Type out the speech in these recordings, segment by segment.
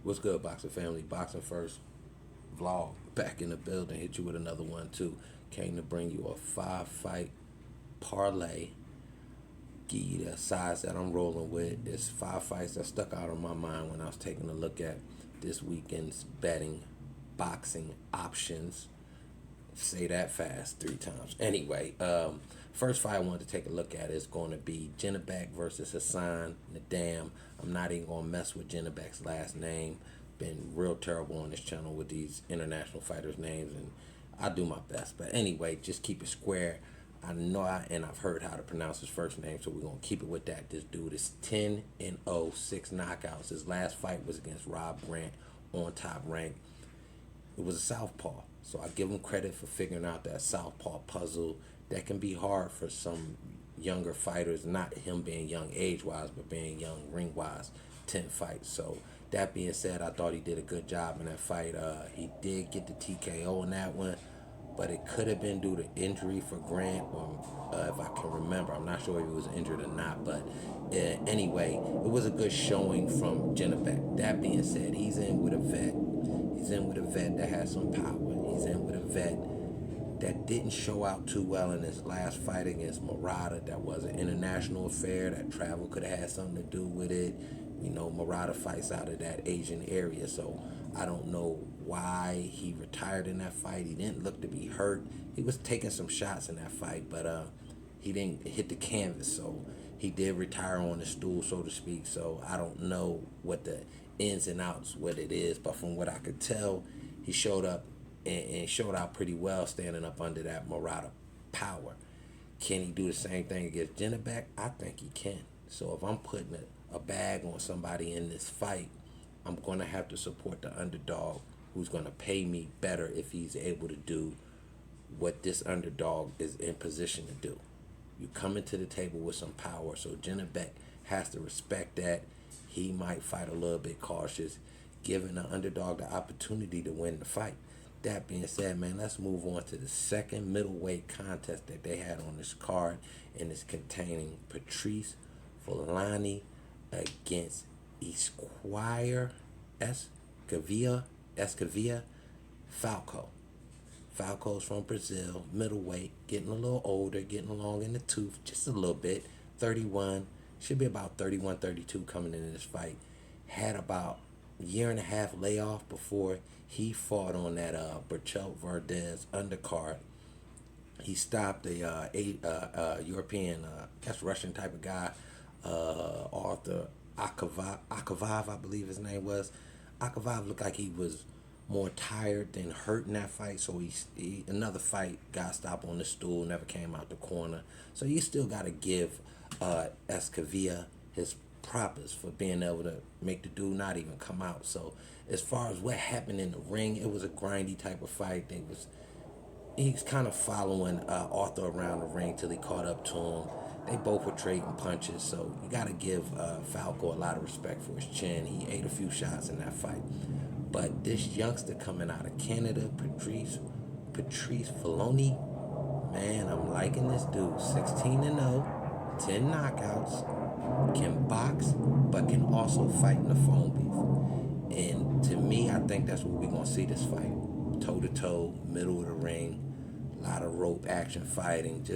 What's good, boxing family? Boxing First Vlog back in the building. Hit you with another one too. Came to bring you a 5-fight parlay. Give you the size that I'm rolling with. It's 5 fights that stuck out of my mind when I was taking a look at this weekend's betting boxing options. Say that fast 3 times. Anyway, first fight I wanted to take a look at is going to be Janibek versus Hassan Nadam. I'm not even going to mess with Janibek's last name. Been real terrible on this channel with these international fighters' names, and I do my best. But anyway, just keep it square. I know I've heard how to pronounce his first name, so we're going to keep it with that. This dude is 10-0, 6 knockouts. His last fight was against Rob Grant on Top Rank. It was a southpaw, so I give him credit for figuring out that southpaw puzzle that can be hard for some younger fighters, not him being young age-wise, but being young ring-wise, 10 fights. So that being said, I thought he did a good job in that fight. He did get the TKO in that one, but it could have been due to injury for Grant, or if I can remember. I'm not sure if he was injured or not, but anyway, it was a good showing from Janibek. That being said, he's in with a vet. He's in with a vet that has some power. He's in with a vet that didn't show out too well in his last fight against Murata. That was an international affair. That travel could have had something to do with it. You know, Murata fights out of that Asian area, so I don't know why he retired in that fight. He didn't look to be hurt. He was taking some shots in that fight, but he didn't hit the canvas, so he did retire on the stool, so to speak. So I don't know what the ins and outs, what it is, but from what I could tell, he showed up and showed out pretty well standing up under that Murata power. Can he do the same thing against Janibek? I think he can. So if I'm putting a bag on somebody in this fight, I'm going to have to support the underdog, who's going to pay me better if he's able to do what this underdog is in position to do. You come into the table with some power, so Janibek has to respect that. He might fight a little bit cautious, giving the underdog the opportunity to win the fight. That being said, man, let's move on to the second middleweight contest that they had on this card, and it's containing Patrice Volani against Esquire Escavia Falco. Falco's from Brazil, middleweight, getting a little older, getting along in the tooth just a little bit. 31, should be about 31, 32 coming into this fight. Had about a year and a half layoff before he fought on that Berchelt Verdez undercard. He stopped a European, that's Russian type of guy, Arthur Akavav, I believe his name was. Akavav looked like he was more tired than hurt in that fight, so he another fight got stopped on the stool, never came out the corner. So you still got to give Escavia his props for being able to make the dude not even come out. So as far as what happened in the ring, it was a grindy type of fight. He's kind of following Arthur around the ring till he caught up to him. They both were trading punches, so you got to give Falco a lot of respect for his chin. He ate a few shots in that fight. But this youngster coming out of Canada, Patrice Voloni, man, I'm liking this dude. 16-0, 10 knockouts, can box, but can also fight in the phone beef. And to me, I think that's what we're going to see this fight. Toe-to-toe, middle of the ring, a lot of rope action fighting.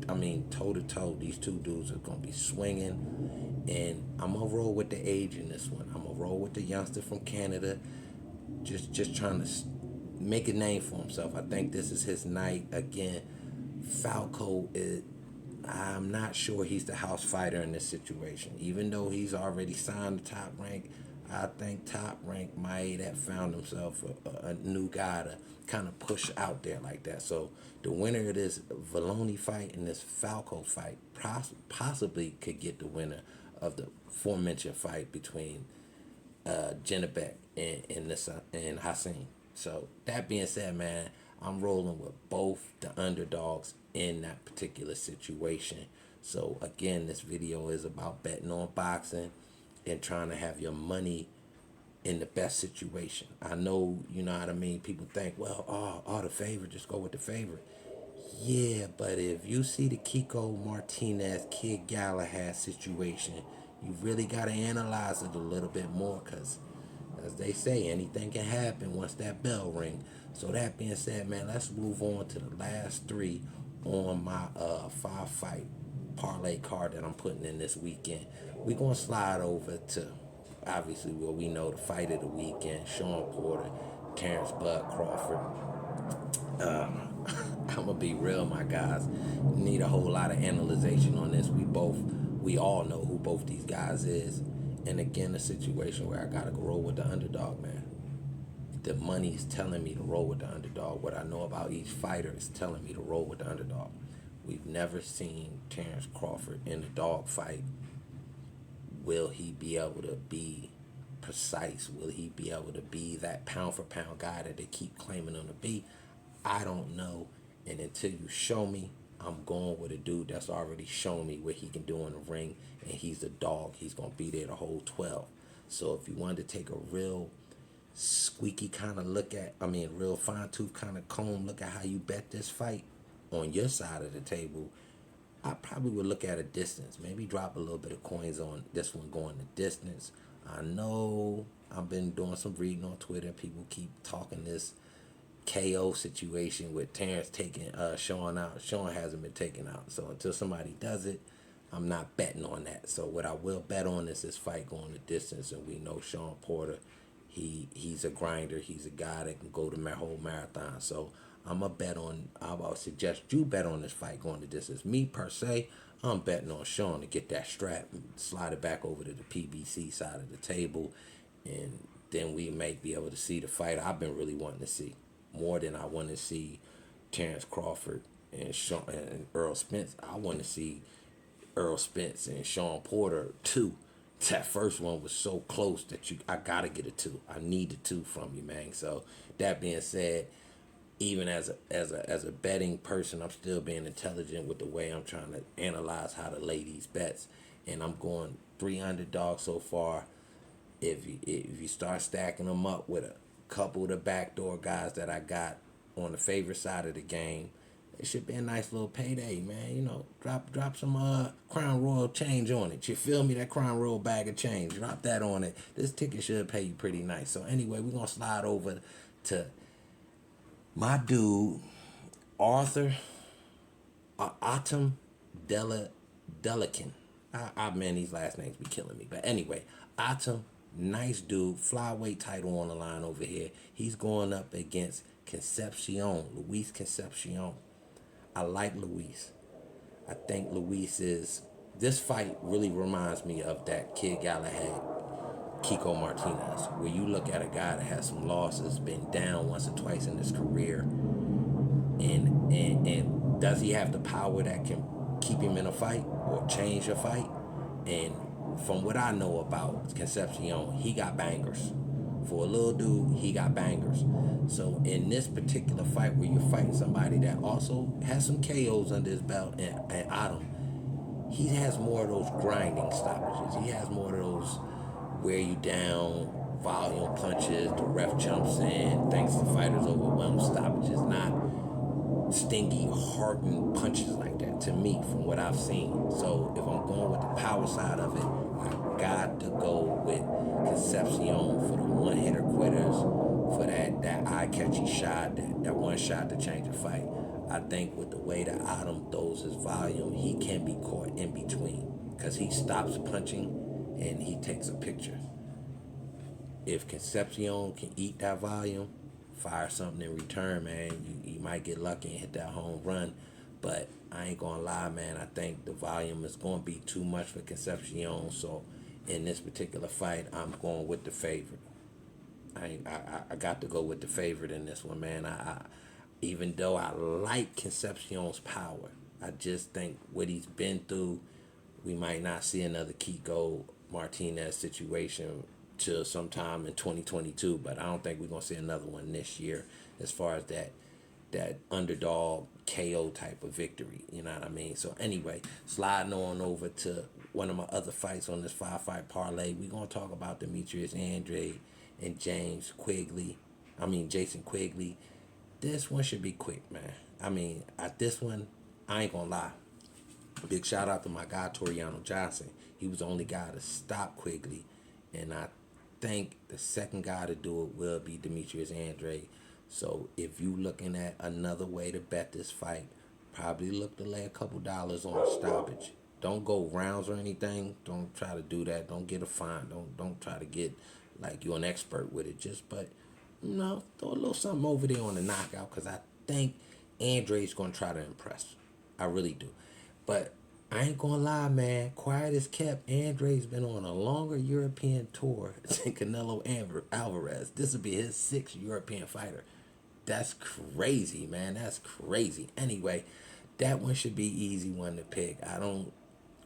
I mean, toe-to-toe, these two dudes are going to be swinging. And I'm going to roll with the age in this one. I'm going to roll with the youngster from Canada, just trying to make a name for himself. I think this is his night. Again, Falco I'm not sure he's the house fighter in this situation. Even though he's already signed to Top Rank, I think Top Rank might have found himself a new guy to kind of push out there like that. So the winner of this Voloni fight and this Falco fight possibly could get the winner of the aforementioned fight between Janibek and Hassan. So that being said, man, I'm rolling with both the underdogs in that particular situation. So again, this video is about betting on boxing and trying to have your money in the best situation. I know, you know what I mean, people think, well, the favorite, just go with the favorite. Yeah, but if you see the Kiko Martinez, Kid Galahad situation, you really got to analyze it a little bit more, because as they say, anything can happen once that bell ring. So that being said, man, let's move on to the last 3 on my 5-fight parlay card that I'm putting in this weekend. We're gonna slide over to obviously what we know the fight of the weekend: Sean Porter, Terrence Bud Crawford. I'm gonna be real, my guys. Need a whole lot of analyzation on this. We all know who both these guys is, and again, a situation where I gotta go roll with the underdog, man. The money's telling me to roll with the underdog. What I know about each fighter is telling me to roll with the underdog. We've never seen Terrence Crawford in a dog fight. Will he be able to be precise? Will he be able to be that pound for pound guy that they keep claiming him to be? I don't know. And until you show me, I'm going with a dude that's already shown me what he can do in the ring, and he's a dog. He's going to be there the whole 12. So if you wanted to take a real squeaky kind of real fine tooth kind of comb look at how you bet this fight on your side of the table, I probably would look at a distance. Maybe drop a little bit of coins on this one going the distance. I know I've been doing some reading on Twitter. People keep talking this KO situation with Terrence taking Sean out. Sean hasn't been taken out. So until somebody does it, I'm not betting on that. So what I will bet on is this fight going the distance. And we know Sean Porter, he's a grinder. He's a guy that can go the whole marathon. So I would suggest you bet on this fight going the distance. Me, per se, I'm betting on Sean to get that strap and slide it back over to the PBC side of the table. And then we may be able to see the fight I've been really wanting to see. More than I want to see Terrence Crawford and Earl Spence. I want to see Earl Spence and Sean Porter 2. That first one was so close that I gotta get a 2. I need a 2 from you, man. So that being said, even as a betting person, I'm still being intelligent with the way I'm trying to analyze how to lay these bets. And I'm going 3 underdogs so far. If you start stacking them up with a couple of the backdoor guys that I got on the favorite side of the game, it should be a nice little payday, man. You know, drop some Crown Royal change on it. You feel me? That Crown Royal bag of change. Drop that on it. This ticket should pay you pretty nice. So anyway, we're going to slide over to my dude, Arthur Atom Delican. Man, these last names be killing me. But anyway, Atom, nice dude, flyweight title on the line over here. He's going up against Luis Concepcion. I like Luis. I think this fight really reminds me of that Kid Galahad, Kiko Martinez, where you look at a guy that has some losses, been down once or twice in his career, and does he have the power that can keep him in a fight or change a fight? And from what I know about Concepcion, he got bangers. For a little dude, he got bangers. So in this particular fight where you're fighting somebody that also has some KOs under his belt, and Adam, he has more of those grinding stoppages. He has more of those wear you down, volume punches, the ref jumps in, thanks to fighters overwhelmed stoppages, not stingy, hardened punches like that, to me, from what I've seen. So if I'm going with the power side of it, I got to go with Concepcion for the one-hitter quitters, for that eye-catchy shot, that one shot to change a fight. I think with the way that Adam throws his volume, he can be caught in between, because he stops punching and he takes a picture. If Concepcion can eat that volume, fire something in return, man, you might get lucky and hit that home run. But I ain't gonna lie, man, I think the volume is gonna be too much for Concepcion. So in this particular fight, I'm going with the favorite. I got to go with the favorite in this one, man. I even though I like Concepcion's power, I just think what he's been through, we might not see another Kiko Martinez situation till sometime in 2022, but I don't think we're gonna see another one this year as far as that underdog KO type of victory, you know what I mean? So anyway, sliding on over to one of my other fights on this 5-fight parlay, we're gonna talk about Demetrius Andrade and Jason Quigley. This one should be quick, man. I mean, at this one, I ain't gonna lie. Big shout out to my guy Toriano Johnson. He was the only guy to stop Quigley, and I think the second guy to do it will be Demetrius Andrade. So if you looking at another way to bet this fight, probably look to lay a couple dollars on a stoppage. Don't go rounds or anything. Don't try to do that. Don't get a fine. Don't try to get like you're an expert with it. Just but throw a little something over there on the knockout, because I think Andrade's gonna try to impress. I really do. But I ain't gonna lie, man. Quiet as kept, Andrade's been on a longer European tour than Canelo Alvarez. This will be his 6th European fighter. That's crazy, man. That's crazy. Anyway, that one should be easy one to pick.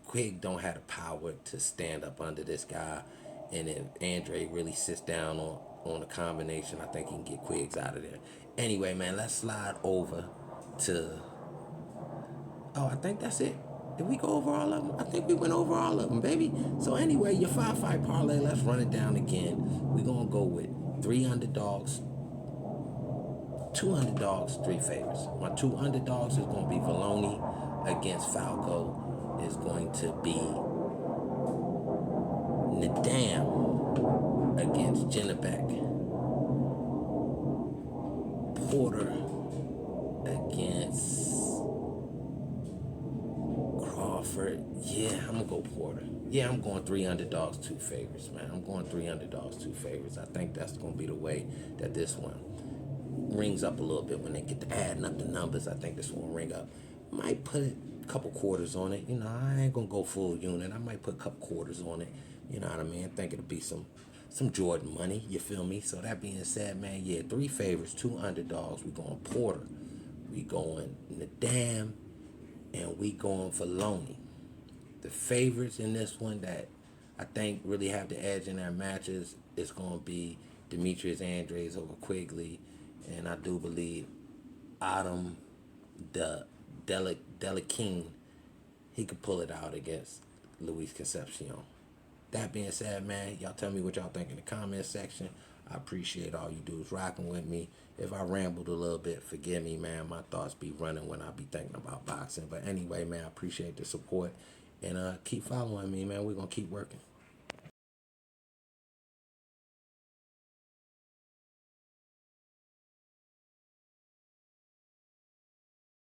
Quigg don't have the power to stand up under this guy. And if Andrade really sits down on a combination, I think he can get Quiggs out of there. Anyway, man, let's slide over to... Oh, I think that's it. Did we go over all of them? I think we went over all of them, baby. So anyway, your 5-fight parlay, let's run it down again. We're going to go with 3 underdogs, 2 underdogs, 3 favorites. My 2 underdogs is going to be Valoni against Falco. Is going to be Nadam against Jennebeck. Porter against Crawford. Yeah, I'm going to go Porter. Yeah, I'm going 3 underdogs, 2 favorites, man. I'm going 3 underdogs, 2 favorites. I think that's going to be the way that this one rings up a little bit when they get to adding up the numbers. I think this one will ring up. Might put a couple quarters on it. I ain't going to go full unit. I might put a couple quarters on it. You know what I mean? I think it'll be some Jordan money. You feel me? So that being said, man, yeah, 3 favorites, 2 underdogs. We going Porter. We going Nadam. And we going for Loney. The favorites in this one that I think really have the edge in their matches is going to be Demetrius Andrade over Quigley. And I do believe Adam Delaking, he could pull it out against Luis Concepcion. That being said, man, y'all tell me what y'all think in the comment section. I appreciate all you dudes rocking with me. If I rambled a little bit, forgive me, man. My thoughts be running when I be thinking about boxing. But anyway, man, I appreciate the support. And keep following me, man. We're going to keep working.